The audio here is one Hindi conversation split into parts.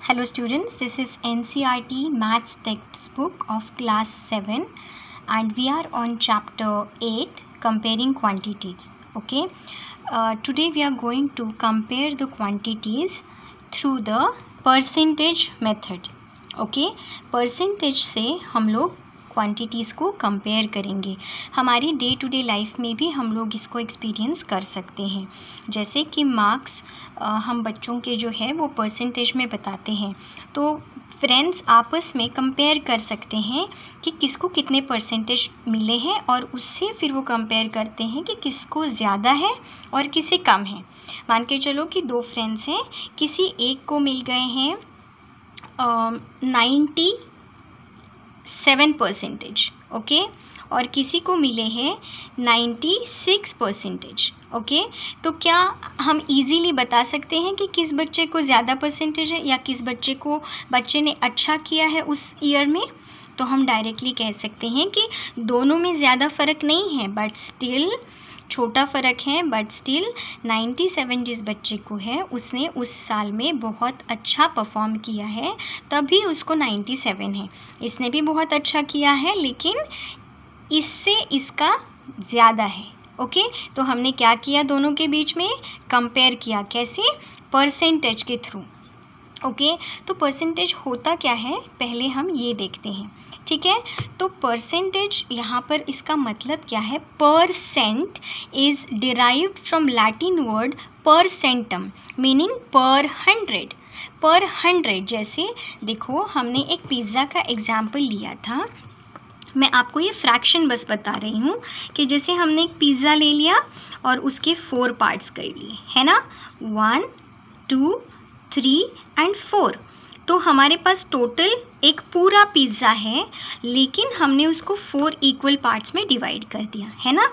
Hello students, this is NCERT Maths textbook of class 7 and we are on chapter 8 comparing quantities. Okay, today we are going to compare the quantities through the percentage method. Okay, percentage से हम लोग क्वांटिटीज़ को कंपेयर करेंगे. हमारी डे टू डे लाइफ में भी हम लोग इसको एक्सपीरियंस कर सकते हैं. जैसे कि मार्क्स हम बच्चों के जो है वो परसेंटेज में बताते हैं, तो फ्रेंड्स आपस में कंपेयर कर सकते हैं कि किसको कितने परसेंटेज मिले हैं और उससे फिर वो कंपेयर करते हैं कि किसको ज़्यादा है और किसे कम है. मान के चलो कि दो फ्रेंड्स हैं, किसी एक को मिल गए हैं 97%, ओके, और किसी को मिले हैं 96%. ओके, तो क्या हम इजीली बता सकते हैं कि किस बच्चे को ज़्यादा परसेंटेज है या किस बच्चे ने अच्छा किया है उस ईयर में? तो हम डायरेक्टली कह सकते हैं कि दोनों में ज़्यादा फ़र्क नहीं है, बट स्टिल छोटा फ़र्क है, बट स्टिल 97 जिस बच्चे को है उसने उस साल में बहुत अच्छा परफॉर्म किया है, तभी उसको 97 है. इसने भी बहुत अच्छा किया है लेकिन इससे इसका ज़्यादा है. ओके, तो हमने क्या किया, दोनों के बीच में कंपेयर किया. कैसे? परसेंटेज के थ्रू. ओके, तो परसेंटेज होता क्या है पहले हम ये देखते हैं. ठीक है, तो परसेंटेज यहाँ पर इसका मतलब क्या है? Percent is derived from Latin word percentum meaning per 100. पर 100 जैसे देखो हमने एक पिज़्ज़ा का एग्जाम्पल लिया था. मैं आपको ये फ्रैक्शन बस बता रही हूँ कि जैसे हमने एक पिज़्ज़ा ले लिया और उसके 4 पार्ट्स कर लिए, है ना, 1, 2, 3 एंड 4. तो हमारे पास टोटल एक पूरा पिज़्ज़ा है लेकिन हमने उसको 4 इक्वल पार्ट्स में डिवाइड कर दिया, है ना.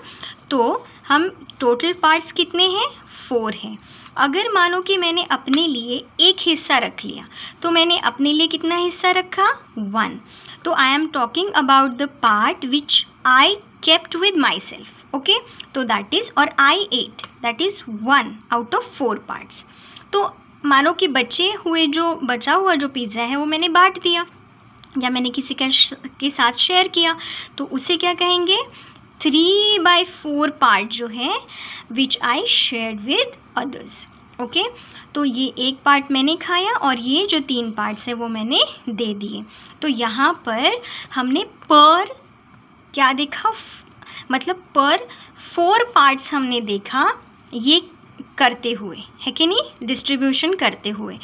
तो हम टोटल पार्ट्स कितने हैं? 4 हैं. अगर मानो कि मैंने अपने लिए एक हिस्सा रख लिया, तो मैंने अपने लिए कितना हिस्सा रखा? 1. तो I am talking about the part which I kept with myself. Okay, तो दैट इज़, और I ate, that is 1 out of 4 parts. तो मानो कि बचा हुआ जो पिज़्ज़ा है वो मैंने बांट दिया या मैंने किसी के साथ शेयर किया, तो उसे क्या कहेंगे? 3/4 पार्ट जो है which I shared with others. Okay, तो ये एक पार्ट मैंने खाया और ये जो 3 पार्ट्स है वो मैंने दे दिए. तो यहाँ पर हमने पर क्या देखा, मतलब पर 4 पार्ट्स हमने देखा ये करते हुए, है कि नहीं, डिस्ट्रीब्यूशन करते हुए.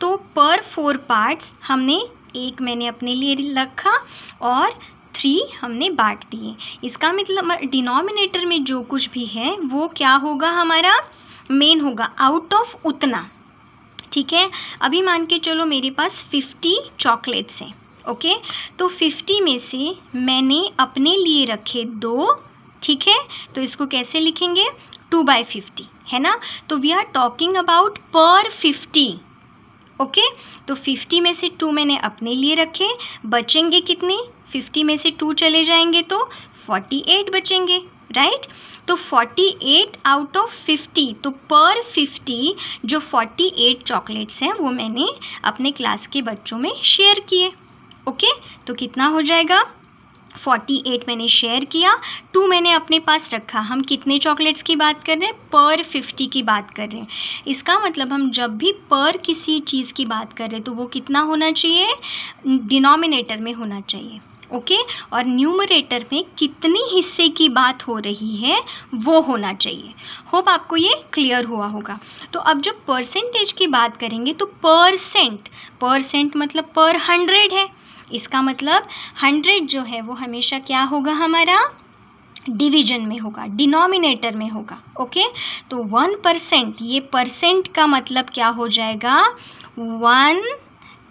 तो पर 4 पार्ट्स हमने, एक मैंने अपने लिए रखा और 3 हमने बांट दिए. इसका मतलब डिनोमिनेटर में जो कुछ भी है वो क्या होगा, हमारा मेन होगा आउट ऑफ उतना. ठीक है, अभी मान के चलो मेरे पास 50 चॉकलेट्स हैं. ओके, तो 50 में से मैंने अपने लिए रखे 2. ठीक है, तो इसको कैसे लिखेंगे? 2/50, है ना. तो वी आर टॉकिंग अबाउट पर 50. ओके, तो 50 में से 2 मैंने अपने लिए रखे, बचेंगे कितने? 50 में से 2 चले जाएंगे तो 48 बचेंगे, राइट. तो 48 आउट ऑफ 50, तो पर 50 जो 48 चॉकलेट्स हैं वो मैंने अपने क्लास के बच्चों में शेयर किए. ओके, तो कितना हो जाएगा? 48 मैंने शेयर किया, 2 मैंने अपने पास रखा. हम कितने चॉकलेट्स की बात कर रहे हैं? पर 50 की बात कर रहे हैं. इसका मतलब हम जब भी पर किसी चीज़ की बात कर रहे हैं तो वो कितना होना चाहिए? डिनोमिनेटर में होना चाहिए. ओके, और न्यूमरेटर में कितनी हिस्से की बात हो रही है वो होना चाहिए. होप आपको ये क्लियर हुआ होगा. तो अब जब परसेंटेज की बात करेंगे तो परसेंट मतलब पर 100 है. इसका मतलब 100 जो है वो हमेशा क्या होगा, हमारा डिवीजन में होगा, डिनोमिनेटर में होगा. ओके, तो 1%, ये परसेंट का मतलब क्या हो जाएगा? 1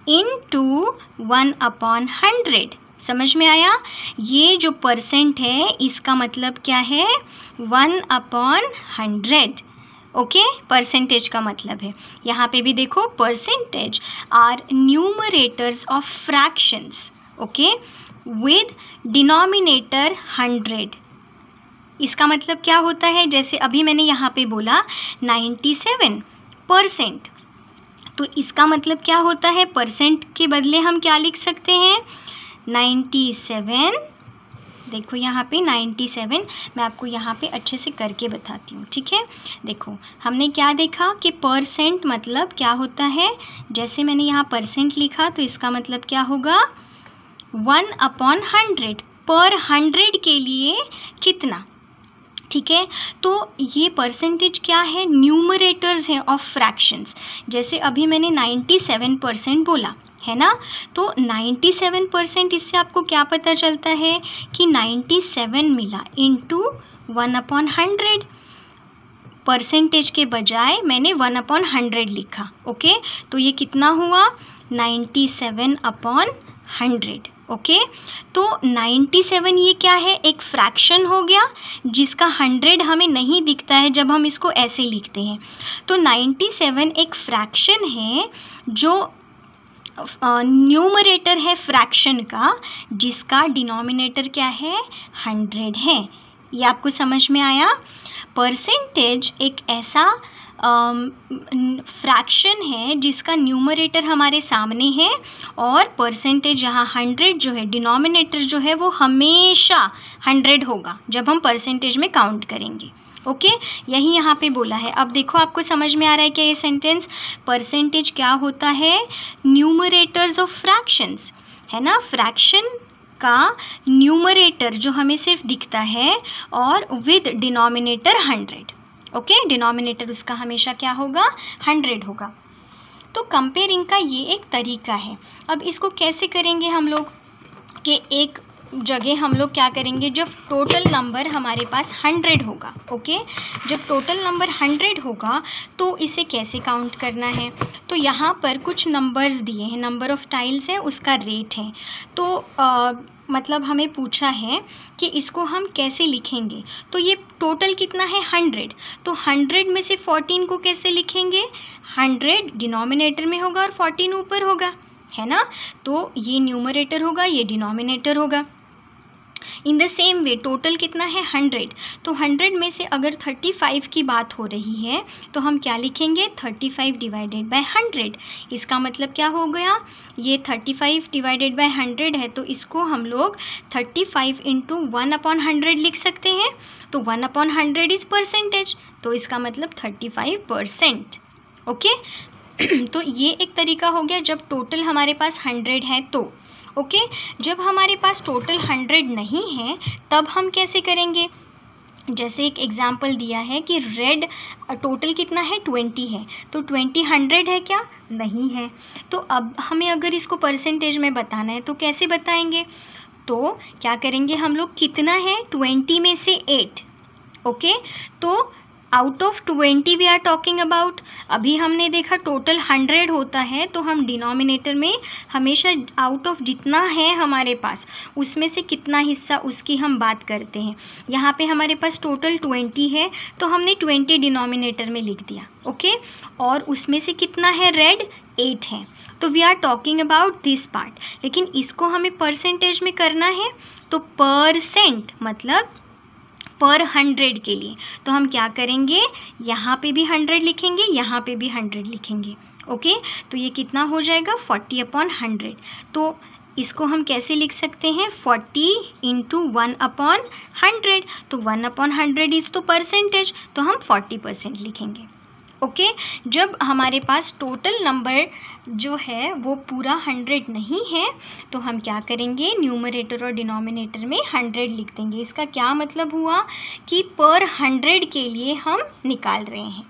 into 1/100. समझ में आया? ये जो परसेंट है इसका मतलब क्या है? 1/100. ओके, परसेंटेज का मतलब है. यहाँ पे भी देखो, percentage are numerators of fractions. Okay, with denominator 100. इसका मतलब क्या होता है? जैसे अभी मैंने यहाँ पे बोला 97%, तो इसका मतलब क्या होता है, परसेंट के बदले हम क्या लिख सकते हैं, 97। देखो यहाँ पे 97, मैं आपको यहाँ पे अच्छे से करके बताती हूँ, ठीक है। देखो हमने क्या देखा कि परसेंट मतलब क्या होता है, जैसे मैंने यहाँ परसेंट लिखा तो इसका मतलब क्या होगा, 1/100, पर 100 के लिए कितना, ठीक है। तो ये परसेंटेज क्या है, न्यूमरेटर्स है ऑफ फ्रैक्शंस। जैसे अभी मैंने 97% बोला है ना, तो 97% इससे आपको क्या पता चलता है कि 97 मिला इंटू 1/100, परसेंटेज के बजाय मैंने 1/100 लिखा, ओके। तो ये कितना हुआ, 97/100, ओके। तो 97 ये क्या है, एक फ्रैक्शन हो गया जिसका 100 हमें नहीं दिखता है जब हम इसको ऐसे लिखते हैं। तो 97 एक फ्रैक्शन है जो न्यूमरेटर है फ्रैक्शन का, जिसका डिनोमिनेटर क्या है, 100 है। ये आपको समझ में आया। परसेंटेज एक ऐसा फ्रैक्शन है जिसका न्यूमरेटर हमारे सामने है, और परसेंटेज यहाँ 100 जो है, डिनोमिनेटर जो है वो हमेशा 100 होगा जब हम परसेंटेज में काउंट करेंगे, ओके। यही यहाँ पे बोला है। अब देखो आपको समझ में आ रहा है क्या ये सेंटेंस, परसेंटेज क्या होता है, न्यूमरेटर्स ऑफ फ्रैक्शंस, है ना। फ्रैक्शन का न्यूमरेटर जो हमें सिर्फ दिखता है और विद डिनोमिनेटर 100, ओके। डिनोमिनेटर उसका हमेशा क्या होगा, 100 होगा। तो कंपेयरिंग का ये एक तरीका है। अब इसको कैसे करेंगे हम लोग, कि एक जगह हम लोग क्या करेंगे, जब टोटल नंबर हमारे पास 100 होगा, ओके। जब टोटल नंबर 100 होगा तो इसे कैसे काउंट करना है, तो यहाँ पर कुछ नंबर्स दिए हैं, नंबर ऑफ़ टाइल्स है, उसका रेट है। तो मतलब हमें पूछा है कि इसको हम कैसे लिखेंगे। तो ये टोटल कितना है, 100। तो 100 में से 14 को कैसे लिखेंगे, 100 डिनोमिनेटर में होगा और 14 ऊपर होगा, है ना। तो ये न्यूमरेटर होगा, ये डिनोमिनेटर होगा। In the same way total कितना है, 100। तो 100 में से अगर 35 की बात हो रही है तो हम क्या लिखेंगे, 35 डिवाइडेड बाय 100। इसका मतलब क्या हो गया, ये 35 डिवाइडेड बाय 100 है, तो इसको हम लोग 35 इंटू 1/100 लिख सकते हैं। तो 1/100 इज़ परसेंटेज, तो इसका मतलब 35%, ओके। तो ये एक तरीका हो गया जब टोटल हमारे पास 100 है तो, ओके। जब हमारे पास टोटल 100 नहीं है तब हम कैसे करेंगे, जैसे एक एग्जाम्पल दिया है कि रेड टोटल कितना है, 20 है। तो 20 100 है क्या, नहीं है। तो अब हमें अगर इसको परसेंटेज में बताना है तो कैसे बताएंगे, तो क्या करेंगे हम लोग, कितना है 20 में से 8, ओके। तो out of 20 we are talking about. अभी हमने देखा टोटल 100 होता है तो हम डिनोमिनेटर में हमेशा आउट ऑफ जितना है हमारे पास उसमें से कितना हिस्सा, उसकी हम बात करते हैं। यहाँ पे हमारे पास टोटल 20 है तो हमने 20 डिनोमिनेटर में लिख दिया, ओके। और उसमें से कितना है, रेड 8 है, तो we are talking about this part. लेकिन इसको हमें परसेंटेज में करना है तो परसेंट मतलब पर 100 के लिए, तो हम क्या करेंगे, यहाँ पे भी 100 लिखेंगे, यहाँ पे भी 100 लिखेंगे, ओके। तो ये कितना हो जाएगा, 40/100। तो इसको हम कैसे लिख सकते हैं, 40 इंटू 1/100। तो 1/100 इज़ तो परसेंटेज, तो हम 40% लिखेंगे, ओके। जब हमारे पास टोटल नंबर जो है वो पूरा 100 नहीं है तो हम क्या करेंगे, न्यूमरेटर और डिनोमिनेटर में 100 लिख देंगे। इसका क्या मतलब हुआ कि पर 100 के लिए हम निकाल रहे हैं,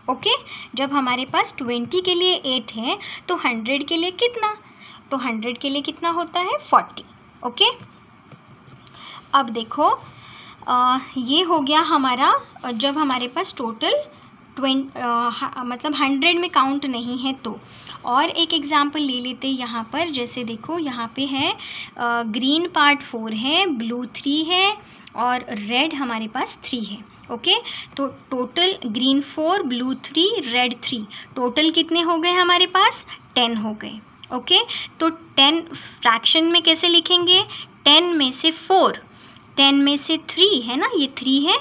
ओके। जब हमारे पास 20 के लिए 8 है तो 100 के लिए कितना, तो 100 के लिए कितना होता है, 40, ओके। अब देखो ये हो गया हमारा जब हमारे पास टोटल मतलब 100 में काउंट नहीं है तो। और एक एग्जांपल ले लेते हैं यहाँ पर, जैसे देखो यहाँ पे है ग्रीन पार्ट 4 है, ब्लू 3 है और रेड हमारे पास 3 है, ओके। तो total green 4, blue 3, red 3, total कितने हो गए हमारे पास, 10 हो गए, ओके। तो 10 फ्रैक्शन में कैसे लिखेंगे, 10 में से 4, 10 में से 3 है ना, ये 3 है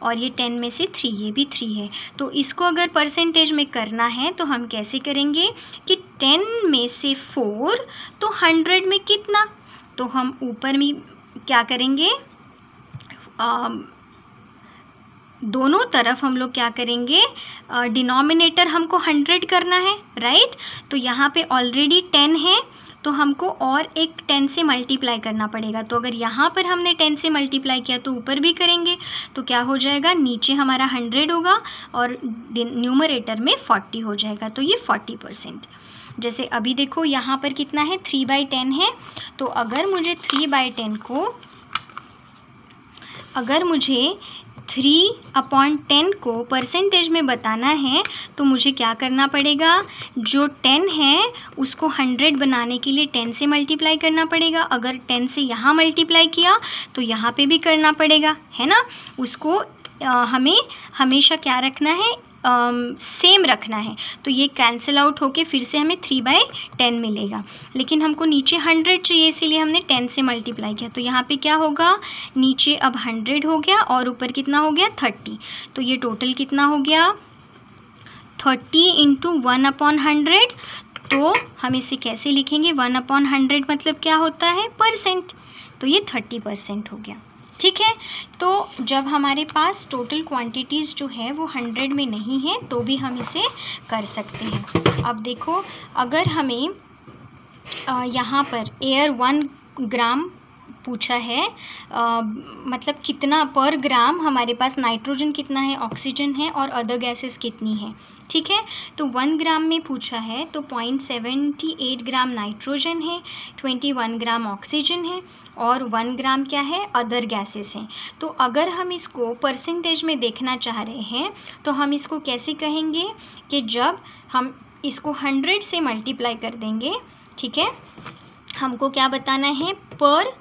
और ये 10 में से 3, ये भी 3 है। तो इसको अगर परसेंटेज में करना है तो हम कैसे करेंगे कि 10 में से 4 तो 100 में कितना, तो हम ऊपर में क्या करेंगे, दोनों तरफ हम लोग क्या करेंगे, डिनोमिनेटर हमको 100 करना है, राइट। तो यहाँ पे ऑलरेडी 10 है तो हमको और एक 10 से मल्टीप्लाई करना पड़ेगा। तो अगर यहाँ पर हमने 10 से मल्टीप्लाई किया तो ऊपर भी करेंगे तो क्या हो जाएगा, नीचे हमारा 100 होगा और न्यूमरेटर में 40 हो जाएगा। तो ये 40%। जैसे अभी देखो यहाँ पर कितना है, 3/10 है। तो अगर मुझे 3/10 को, अगर मुझे 3/10 को परसेंटेज में बताना है तो मुझे क्या करना पड़ेगा, जो 10 है उसको 100 बनाने के लिए 10 से मल्टीप्लाई करना पड़ेगा। अगर 10 से यहाँ मल्टीप्लाई किया तो यहाँ पे भी करना पड़ेगा, है ना। उसको हमें हमेशा क्या रखना है, सेम रखना है। तो ये कैंसिल आउट होके फिर से हमें 3/10 मिलेगा। लेकिन हमको नीचे 100 चाहिए, इसीलिए हमने 10 से मल्टीप्लाई किया। तो यहाँ पे क्या होगा, नीचे अब 100 हो गया और ऊपर कितना हो गया, 30। तो ये टोटल कितना हो गया, 30 इंटू 1/100। तो हम इसे कैसे लिखेंगे, 1/100 मतलब क्या होता है, परसेंट। तो ये 30% हो गया, ठीक है। तो जब हमारे पास टोटल क्वांटिटीज़ जो है वो 100 में नहीं है तो भी हम इसे कर सकते हैं। अब देखो, अगर हमें यहाँ पर एयर 1 ग्राम पूछा है, मतलब कितना पर ग्राम हमारे पास नाइट्रोजन कितना है, ऑक्सीजन है और अदर गैसेस कितनी है, ठीक है। तो 1 ग्राम में पूछा है तो 0.78 ग्राम नाइट्रोजन है, 21 ग्राम ऑक्सीजन है और 1 ग्राम क्या है, अदर गैसेस हैं। तो अगर हम इसको परसेंटेज में देखना चाह रहे हैं तो हम इसको कैसे कहेंगे कि जब हम इसको 100 से मल्टीप्लाई कर देंगे, ठीक है, हमको क्या बताना है, पर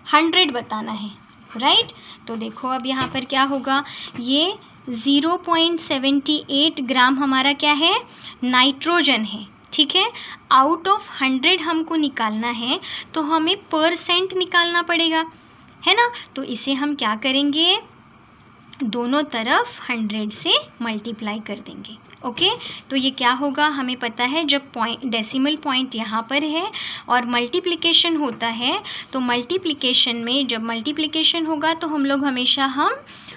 100 बताना है, राइट। तो देखो अब यहाँ पर क्या होगा, ये 0.78 ग्राम हमारा क्या है, नाइट्रोजन है, ठीक है। आउट ऑफ 100 हमको निकालना है तो हमें परसेंट निकालना पड़ेगा, है ना। तो इसे हम क्या करेंगे, दोनों तरफ 100 से मल्टीप्लाई कर देंगे, ओके। तो ये क्या होगा, हमें पता है जब डेसिमल पॉइंट यहाँ पर है और मल्टीप्लिकेशन होता है तो मल्टीप्लिकेशन में जब मल्टीप्लिकेशन होगा तो हम लोग हमेशा हम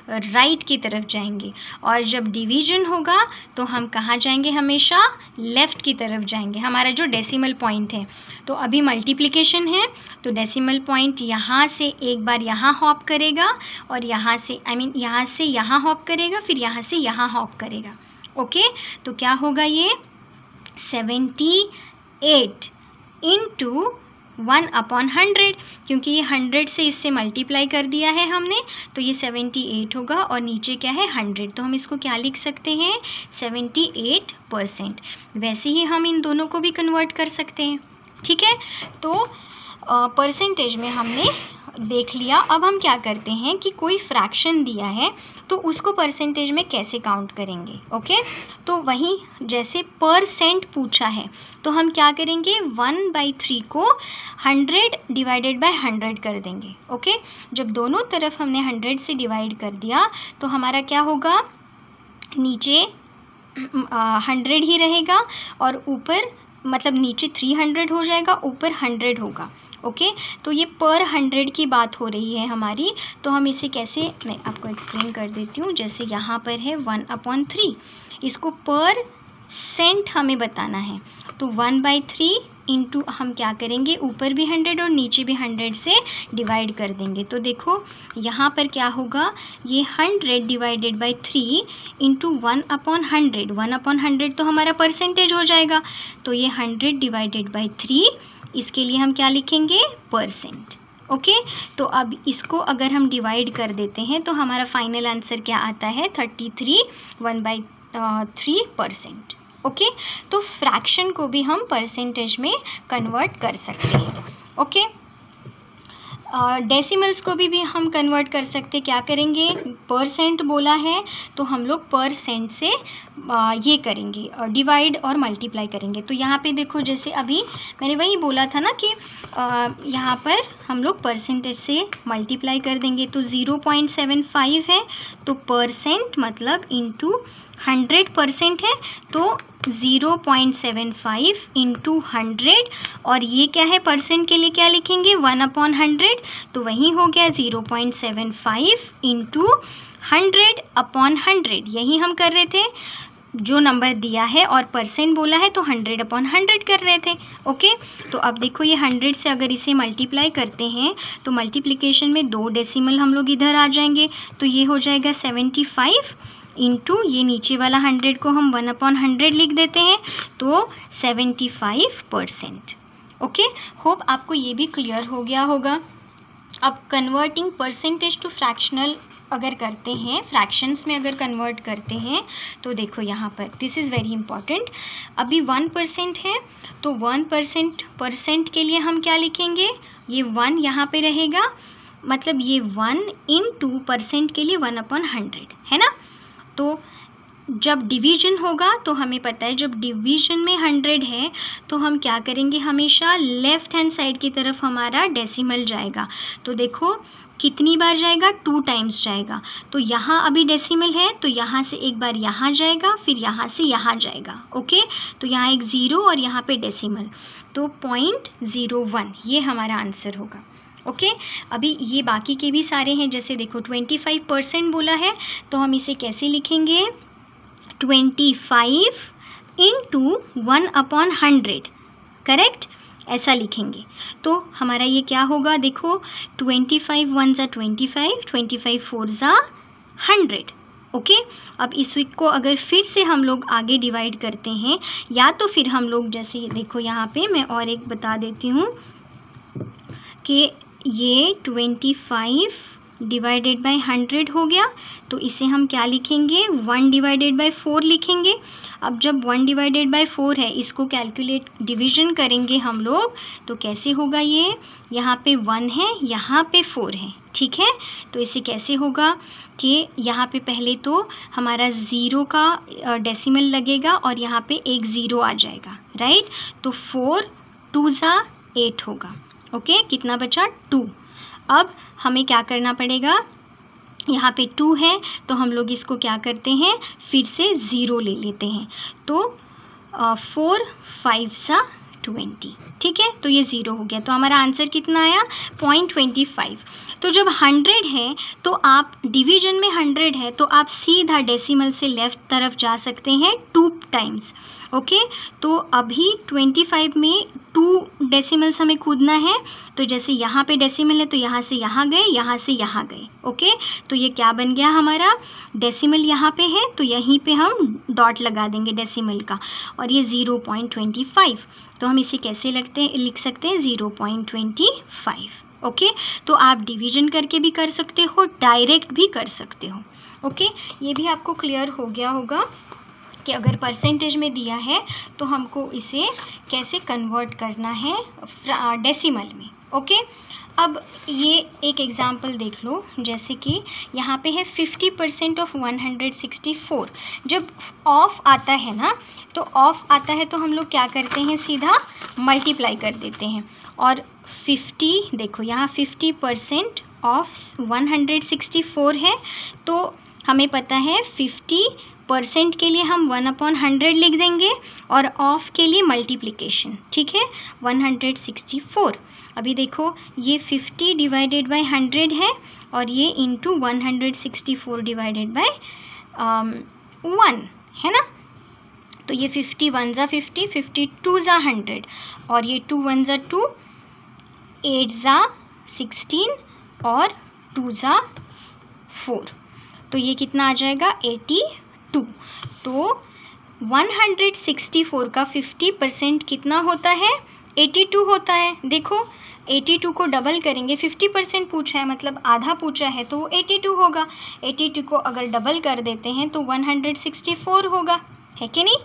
राइट की तरफ जाएंगे और जब डिवीजन होगा तो हम कहाँ जाएंगे, हमेशा लेफ़्ट की तरफ जाएंगे, हमारा जो डेसिमल पॉइंट है। तो अभी मल्टीप्लिकेशन है तो डेसिमल पॉइंट यहाँ से एक बार यहाँ हॉप करेगा और यहाँ से यहाँ से यहाँ हॉप करेगा, फिर यहाँ से यहाँ हॉप करेगा, ओके। तो क्या होगा, ये 78 इंटू 1/100, क्योंकि ये 100 से इससे मल्टीप्लाई कर दिया है हमने तो ये 78 होगा और नीचे क्या है, 100। तो हम इसको क्या लिख सकते हैं, 78%। वैसे ही हम इन दोनों को भी कन्वर्ट कर सकते हैं, ठीक है। तो परसेंटेज में हमने देख लिया। अब हम क्या करते हैं कि कोई फ्रैक्शन दिया है तो उसको परसेंटेज में कैसे काउंट करेंगे, ओके। तो वहीं जैसे परसेंट पूछा है तो हम क्या करेंगे, 1/3 को 100 डिवाइडेड बाय 100 कर देंगे, ओके। जब दोनों तरफ हमने 100 से डिवाइड कर दिया तो हमारा क्या होगा, नीचे 100 ही रहेगा और ऊपर मतलब नीचे 300 हो जाएगा, ऊपर 100 होगा, ओके। तो ये पर 100 की बात हो रही है हमारी। तो हम इसे कैसे, मैं आपको एक्सप्लेन कर देती हूँ। जैसे यहाँ पर है 1/3, इसको पर सेंट हमें बताना है तो 1/3 इंटू हम क्या करेंगे, ऊपर भी 100 और नीचे भी 100 से डिवाइड कर देंगे। तो देखो यहाँ पर क्या होगा, ये 100 डिवाइडेड बाई 3 इंटू 1/100, 1/100 तो हमारा परसेंटेज हो जाएगा। तो ये 100 डिवाइडेड बाई 3, इसके लिए हम क्या लिखेंगे, परसेंट, ओके। तो अब इसको अगर हम डिवाइड कर देते हैं तो हमारा फाइनल आंसर क्या आता है, 33 1/3%, ओके। तो फ्रैक्शन को भी हम परसेंटेज में कन्वर्ट कर सकते हैं, ओके। डेसिमल्स को भी हम कन्वर्ट कर सकते, क्या करेंगे, परसेंट बोला है तो हम लोग परसेंट से ये करेंगे, डिवाइड और मल्टीप्लाई करेंगे। तो यहाँ पे देखो, जैसे अभी मैंने वही बोला था ना कि यहाँ पर हम लोग परसेंटेज से मल्टीप्लाई कर देंगे। तो 0.75 है तो परसेंट मतलब इंटू 100% है तो 0.75 इंटू 100, और ये क्या है, परसेंट के लिए क्या लिखेंगे, 1/100, तो वही हो गया 0.75 इंटू 100/100। यही हम कर रहे थे, जो नंबर दिया है और परसेंट बोला है तो 100/100 कर रहे थे। ओके, तो अब देखो ये 100 से अगर इसे मल्टीप्लाई करते हैं तो मल्टीप्लिकेशन में 2 डेसिमल हम लोग इधर आ जाएंगे, तो ये हो जाएगा 75 इंटू ये नीचे वाला 100 को हम 1/100 लिख देते हैं तो 75%। ओके, होप आपको ये भी क्लियर हो गया होगा। अब कन्वर्टिंग परसेंटेज टू फ्रैक्शनल अगर करते हैं, फ्रैक्शंस में अगर कन्वर्ट करते हैं तो देखो यहाँ पर दिस इज़ वेरी इंपॉर्टेंट। अभी 1% है तो 1% परसेंट के लिए हम क्या लिखेंगे, ये 1 यहाँ पे रहेगा, मतलब ये 1 इंटू परसेंट के लिए 1/100 है ना। तो जब डिवीजन होगा तो हमें पता है जब डिवीजन में 100 है तो हम क्या करेंगे, हमेशा लेफ़्ट हैंड साइड की तरफ हमारा डेसिमल जाएगा। तो देखो कितनी बार जाएगा, 2 टाइम्स जाएगा। तो यहाँ अभी डेसिमल है तो यहाँ से एक बार यहाँ जाएगा, फिर यहाँ से यहाँ जाएगा। ओके, तो यहाँ एक 0 और यहाँ पे डेसिमल, तो 0.01 ये हमारा आंसर होगा। ओके, अभी ये बाकी के भी सारे हैं, जैसे देखो 25% बोला है तो हम इसे कैसे लिखेंगे, 25 इंटू 1/100, करेक्ट, ऐसा लिखेंगे। तो हमारा ये क्या होगा, देखो 25 1 ज़ा 25, 25 4 ज़ा 100। ओके, अब इस वीक को अगर फिर से हम लोग आगे डिवाइड करते हैं, या तो फिर हम लोग जैसे देखो यहाँ पे मैं और एक बता देती हूँ कि ये 25 डिवाइडेड बाय 100 हो गया, तो इसे हम क्या लिखेंगे, 1 डिवाइडेड बाय 4 लिखेंगे। अब जब 1 डिवाइडेड बाय 4 है, इसको कैलकुलेट डिवीजन करेंगे हम लोग तो कैसे होगा, ये यहाँ पे 1 है, यहाँ पे 4 है, ठीक है। तो इसे कैसे होगा कि यहाँ पे पहले तो हमारा 0 का डेसिमल लगेगा और यहाँ पे एक 0 आ जाएगा, राइट। तो 4 2 ज़ा 8 होगा। ओके, कितना बचा, 2। अब हमें क्या करना पड़ेगा, यहाँ पे 2 है तो हम लोग इसको क्या करते हैं, फिर से 0 ले लेते हैं, तो 4 5 सा 20, ठीक है। तो ये 0 हो गया, तो हमारा आंसर कितना आया, 0.25। तो जब 100 है तो आप डिवीजन में 100 है तो आप सीधा डेसिमल से लेफ़्ट तरफ जा सकते हैं 2 टाइम्स। ओके, तो अभी 25 में 2 डेसिमल्स हमें कूदना है, तो जैसे यहाँ पे डेसिमल है तो यहाँ से यहाँ गए, यहाँ से यहाँ गए। ओके, तो ये क्या बन गया, हमारा डेसिमल यहाँ पे है तो यहीं पे हम डॉट लगा देंगे डेसिमल का, और ये 0.25, तो हम इसे कैसे लिख सकते हैं, 0.25। ओके, तो आप डिवीजन करके भी कर सकते हो, डायरेक्ट भी कर सकते हो। ओके, ये भी आपको क्लियर हो गया होगा कि अगर परसेंटेज में दिया है तो हमको इसे कैसे कन्वर्ट करना है डेसिमल में। ओके, अब ये एक एग्ज़ाम्पल देख लो, जैसे कि यहाँ पे है 50% ऑफ 164। जब ऑफ आता है ना, तो ऑफ आता है तो हम लोग क्या करते हैं, सीधा मल्टीप्लाई कर देते हैं। और 50 देखो यहाँ 50% ऑफ 164 है, तो हमें पता है 50% के लिए हम 1/100 लिख देंगे और ऑफ के लिए मल्टीप्लिकेशन, ठीक है, 164। अभी देखो ये 50 डिवाइडेड बाय 100 है और ये इंटू 164 डिवाइडेड बाय 1 है ना। तो ये 50 1 ज़ा 50, 50 2 ज़ा 100 और ये 2 1 ज़ा 2, 8 ज़ा 16 और 2 ज़ा 4, तो ये कितना आ जाएगा 82। तो 164 का 50% कितना होता है, 82 होता है। देखो 82 को डबल करेंगे, 50% पूछा है मतलब आधा पूछा है तो वो 82 होगा। 82 को अगर डबल कर देते हैं तो 164 होगा, है कि नहीं।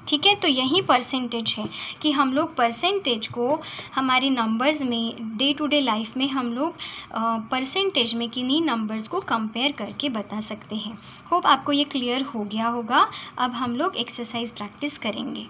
ठीक है। तो यही परसेंटेज है कि हम लोग परसेंटेज को हमारे नंबर्स में डे टू डे लाइफ में हम लोग परसेंटेज में किन्हीं नंबर्स को कंपेयर करके बता सकते हैं। होप आपको ये क्लियर हो गया होगा। अब हम लोग एक्सरसाइज प्रैक्टिस करेंगे।